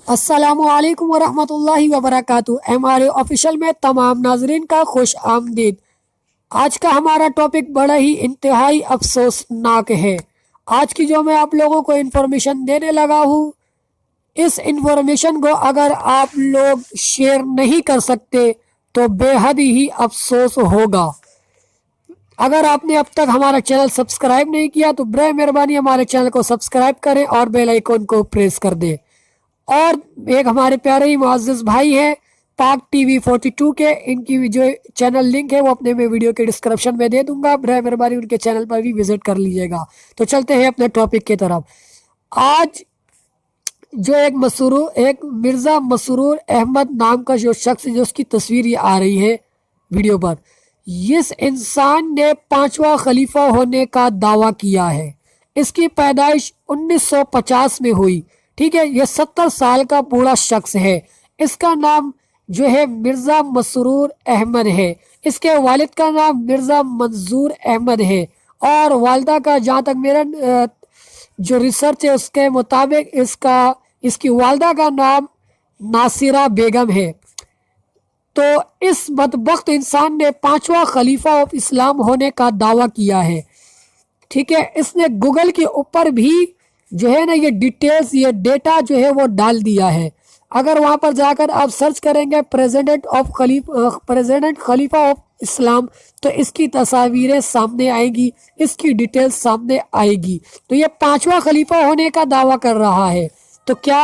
अस्सलामु अलैकुम वरहमतुल्लाहि वबरकातुहू। हमारे ऑफिशियल में तमाम नाजरीन का खुश आमदीद। आज का हमारा टॉपिक बड़ा ही इंतहाई अफसोसनाक है। आज की जो मैं आप लोगों को इन्फॉर्मेशन देने लगा हूँ, इस इन्फॉर्मेशन को अगर आप लोग शेयर नहीं कर सकते तो बेहद ही अफसोस होगा। अगर आपने अब तक हमारा चैनल सब्सक्राइब नहीं किया तो बराए मेहरबानी हमारे चैनल को सब्सक्राइब करें और बेल आइकन को प्रेस कर दें। और एक हमारे प्यारे ही मुअज़्ज़िज़ भाई हैं पाक टीवी 42 के, इनकी जो चैनल लिंक है वो अपने में वीडियो के डिस्क्रिप्शन में दे दूंगा। बराए मेहरबानी उनके चैनल पर भी विजिट कर लीजिएगा। तो चलते हैं अपने टॉपिक की तरफ। आज जो एक मिर्ज़ा मसरूर अहमद नाम का जो शख्स, जो उसकी तस्वीर ये आ रही है वीडियो पर, इस इंसान ने 5वां खलीफा होने का दावा किया है। इसकी पैदाइश 1950 में हुई। ठीक है, ये 70 साल का बूढ़ा शख्स है। इसका नाम जो है मिर्ज़ा मसरूर अहमद है। इसके वालिद का नाम मिर्ज़ा मंजूर अहमद है और वालदा का, जहाँ तक मेरा जो रिसर्च है उसके मुताबिक, इसकी वालदा का नाम नासिरा बेगम है। तो इस बदबख्त इंसान ने 5वां खलीफा ऑफ इस्लाम होने का दावा किया है। ठीक है, इसने गूगल के ऊपर भी जो है ना ये डिटेल्स, ये डेटा जो है वो डाल दिया है। अगर वहां पर जाकर आप सर्च करेंगे प्रेसिडेंट खलीफा ऑफ इस्लाम, तो इसकी तस्वीरें सामने आएगी, इसकी डिटेल्स सामने आएगी। तो ये 5वां खलीफा होने का दावा कर रहा है। तो क्या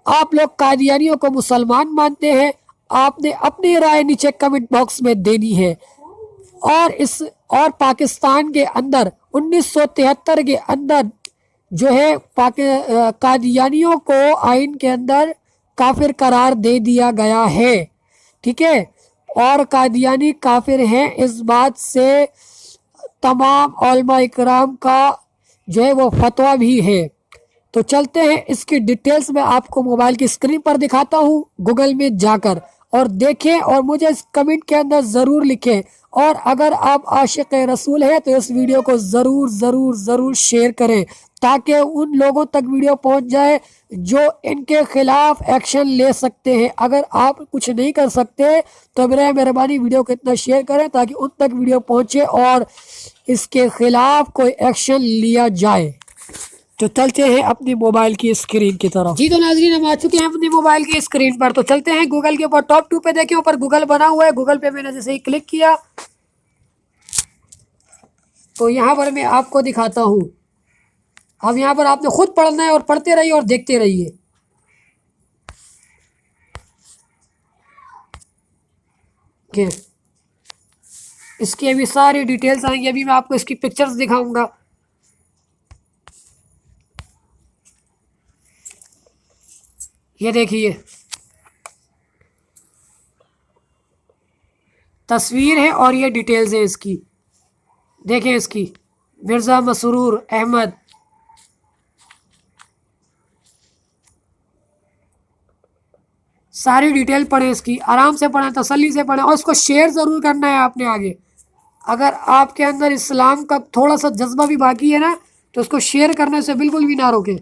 आप लोग कादियानियों को मुसलमान मानते हैं? आपने अपनी राय नीचे कमेंट बॉक्स में देनी है। और पाकिस्तान के अंदर 1973 के अंदर जो है कादियानियों को आइन के अंदर काफिर करार दे दिया गया है। ठीक है, और कादियानी काफिर हैं, इस बात से तमाम उलमा इकराम का जो है वो फतवा भी है। तो चलते हैं, इसकी डिटेल्स मैं आपको मोबाइल की स्क्रीन पर दिखाता हूँ। गूगल में जाकर और देखें और मुझे इस कमेंट के अंदर ज़रूर लिखें। और अगर आप आशिक रसूल हैं तो इस वीडियो को ज़रूर ज़रूर ज़रूर शेयर करें, ताकि उन लोगों तक वीडियो पहुंच जाए जो इनके खिलाफ एक्शन ले सकते हैं। अगर आप कुछ नहीं कर सकते तो बराए मेहरबानी वीडियो को इतना शेयर करें ताकि उन तक वीडियो पहुंचे और इसके खिलाफ कोई एक्शन लिया जाए। तो चलते हैं अपनी मोबाइल की स्क्रीन की तरफ। जी तो नाज़रीन, हम आ चुके हैं अपनी मोबाइल की स्क्रीन पर। तो चलते हैं गूगल के ऊपर, टॉप 2 पे देखें, ऊपर गूगल बना हुआ है। गूगल पे मैंने जैसे ही क्लिक किया तो यहाँ पर मैं आपको दिखाता हूँ। अब यहाँ पर आपने खुद पढ़ना है और पढ़ते रहिए और देखते रहिए। इसकी अभी सारी डिटेल्स आएंगी। अभी मैं आपको इसकी पिक्चर्स दिखाऊंगा। ये देखिए, तस्वीर है और ये डिटेल्स है इसकी। देखें इसकी, मिर्ज़ा मसरूर अहमद। सारी डिटेल पढ़ें इसकी, आराम से पढ़ें, तसल्ली से पढ़ें और इसको शेयर ज़रूर करना है आपने आगे। अगर आपके अंदर इस्लाम का थोड़ा सा जज्बा भी बाकी है ना, तो उसको शेयर करने से बिल्कुल भी ना रोकें,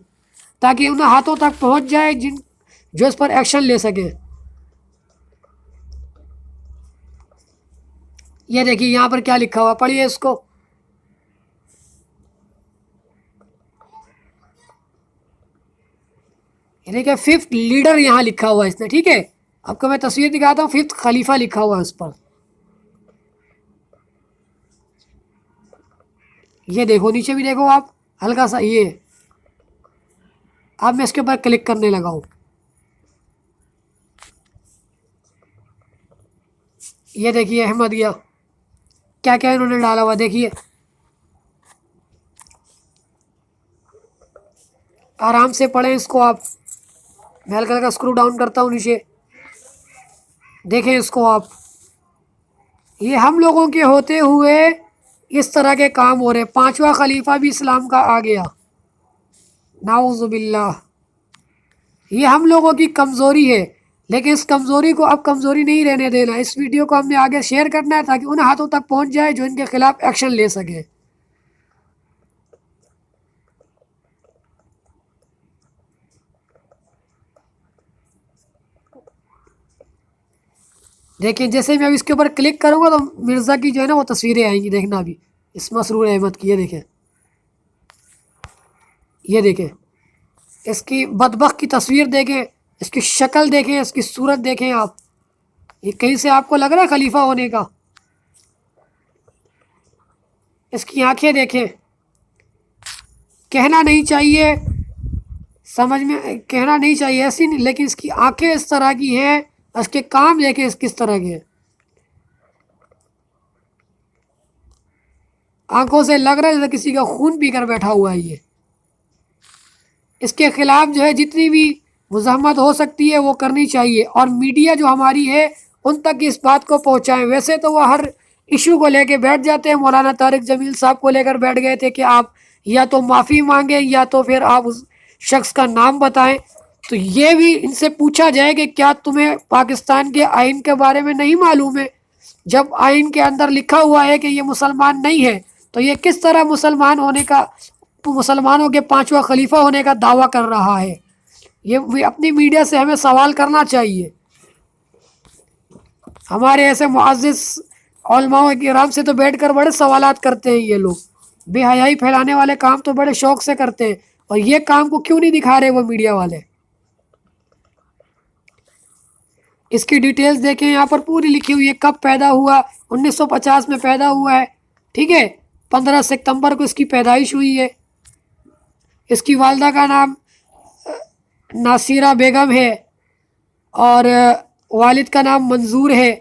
ताकि उन हाथों तक पहुंच जाए जो इस पर एक्शन ले सके। ये देखिए यहाँ पर क्या लिखा हुआ, पढ़िए इसको। ये देखिए, 5th लीडर यहाँ लिखा हुआ है इसने। ठीक है, आपको मैं तस्वीर दिखाता हूँ। 5th खलीफा लिखा हुआ है उस पर। ये देखो, नीचे भी देखो आप, हल्का सा ये। अब मैं इसके ऊपर क्लिक करने लगा हूँ। ये देखिए अहमदिया, क्या क्या इन्होंने डाला हुआ देखिए। आराम से पढ़ें इसको आप। मैं हल्का हल्का स्क्रू डाउन करता हूँ नीचे, देखें इसको आप। ये हम लोगों के होते हुए इस तरह के काम हो रहे। 5वां खलीफा भी इस्लाम का आ गया, नाउज़ुबिल्लाह। ये हम लोगों की कमज़ोरी है, लेकिन इस कमज़ोरी को अब कमज़ोरी नहीं रहने देना। इस वीडियो को हमने आगे शेयर करना है ताकि उन हाथों तक पहुंच जाए जो इनके खिलाफ एक्शन ले सके। دیکھیں جیسے میں اب اس کے اوپر کلک کروں گا تو مرزا کی جو ہے نا وہ تصویریں آئیں گی، دیکھنا ابھی اس مسرور احمد کی، یہ دیکھیں، یہ دیکھیں اس کی بدبخت کی تصویر دیکھیں، اس کی شکل دیکھیں، اس کی صورت دیکھیں آپ، یہ کہیں سے آپ کو لگ رہا ہے خلیفہ ہونے کا؟ اس کی آنکھیں دیکھیں، کہنا نہیں چاہیے، سمجھ میں کہنا نہیں چاہیے ایسی نہیں، لیکن اس کی آنکھیں اس طرح کی ہیں، اس کے کام دیکھیں اس کس طرح کے ہیں، آنکھوں سے لگ رہا ہے جیسے کسی کا خون پی کر بیٹھا ہوا ہے یہ۔ اس کے خلاف جو ہے جتنی بھی مزاحمت ہو سکتی ہے وہ کرنی چاہیے، اور میڈیا جو ہماری ہے ان تک اس بات کو پہنچائیں۔ ویسے تو وہ ہر ایشو کو لے کے بیٹھ جاتے ہیں، مولانا طارق جمیل صاحب کو لے کر بیٹھ گئے تھے کہ آپ یا تو معافی مانگیں یا تو پھر آپ اس شخص کا نام بتائیں، تو یہ بھی ان سے پوچھا جائے کہ کیا تمہیں پاکستان کے آئین کے بارے میں نہیں معلوم ہے؟ جب آئین کے اندر لکھا ہوا ہے کہ یہ مسلمان نہیں ہے تو یہ کس طرح مسلمانوں کے پانچواں خلیفہ ہونے کا دعویٰ کر رہا ہے؟ یہ اپنی میڈیا سے ہمیں سوال کرنا چاہیے۔ ہمارے ایسے معزز علماء کرام سے تو بیٹھ کر بڑے سوالات کرتے ہیں یہ لوگ، بے حیائی پھیلانے والے کام تو بڑے شوق سے کرتے ہیں، اور یہ کام کو کیوں نہیں دکھا رہے وہ میڈیا والے؟ اس کی ڈیٹیلز دیکھیں، یہاں پر پوری لکھی ہوئی ہے، کب پیدا ہوا، 1950 میں پیدا ہوا ہے، ٹھیک ہے، 15 ستمبر کو اس کی پیدائش ہوئی ہے، اس کی والدہ کا نام ناصرہ بیگم ہے، اور والد کا نام منظور ہے،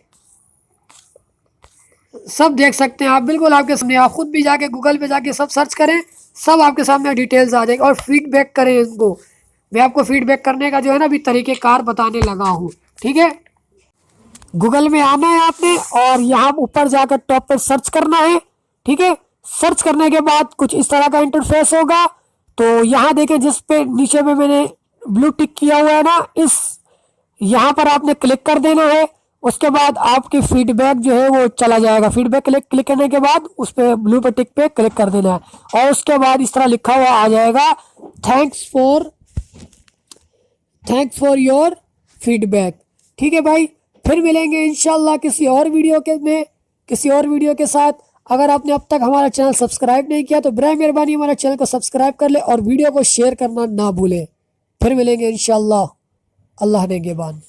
سب دیکھ سکتے ہیں آپ، بالکل آپ کے سامنے، آپ خود بھی جا کے گوگل پہ جا کے سب سرچ کریں، سب آپ کے سامنے ڈیٹیلز آ جائے گی، اور فیڈ بیک کریں ان کو، میں آپ کو فیڈ بیک کرنے کا جو ہے نا ابھی طریقہ کار بتانے لگا ہوں، ٹھیک ہے؟ گوگل میں آنا ہے آپ نے، اور یہاں اوپر جا کر ٹاپ پہ سرچ کرنا ہے، ٹھیک ہے؟ سرچ کرنے کے بعد کچھ اس طرح کا انٹرفیس ہوگا، تو یہاں دیکھیں جس پہ نیچے میں نے بلو ٹک کیا ہوا ہے نا، اس یہاں پر آپ نے کلک کر دینا ہے، اس کے بعد آپ کی فیڈ بیک جو ہے وہ چلا جائے گا، فیڈ بیک کلک کرنے کے بعد اس پہ بلو پہ ٹک پہ کلک کر دینا ہے، اور اس کے بعد اس طرح لکھا ہوا آ جائے گا، thanks for your feedback, ٹھیک ہے بھائی؟ پھر ملیں گے انشاءاللہ کسی اور ویڈیو کے ساتھ۔ اگر آپ نے اب تک ہمارا چینل سبسکرائب نہیں کیا تو برائے مہربانی ہمارا چینل کو سبسکرائب کر لیں، اور ویڈیو کو شیئر کرنا نہ بھولیں۔ پھر ملیں گے انشاءاللہ، اللہ نگہبان۔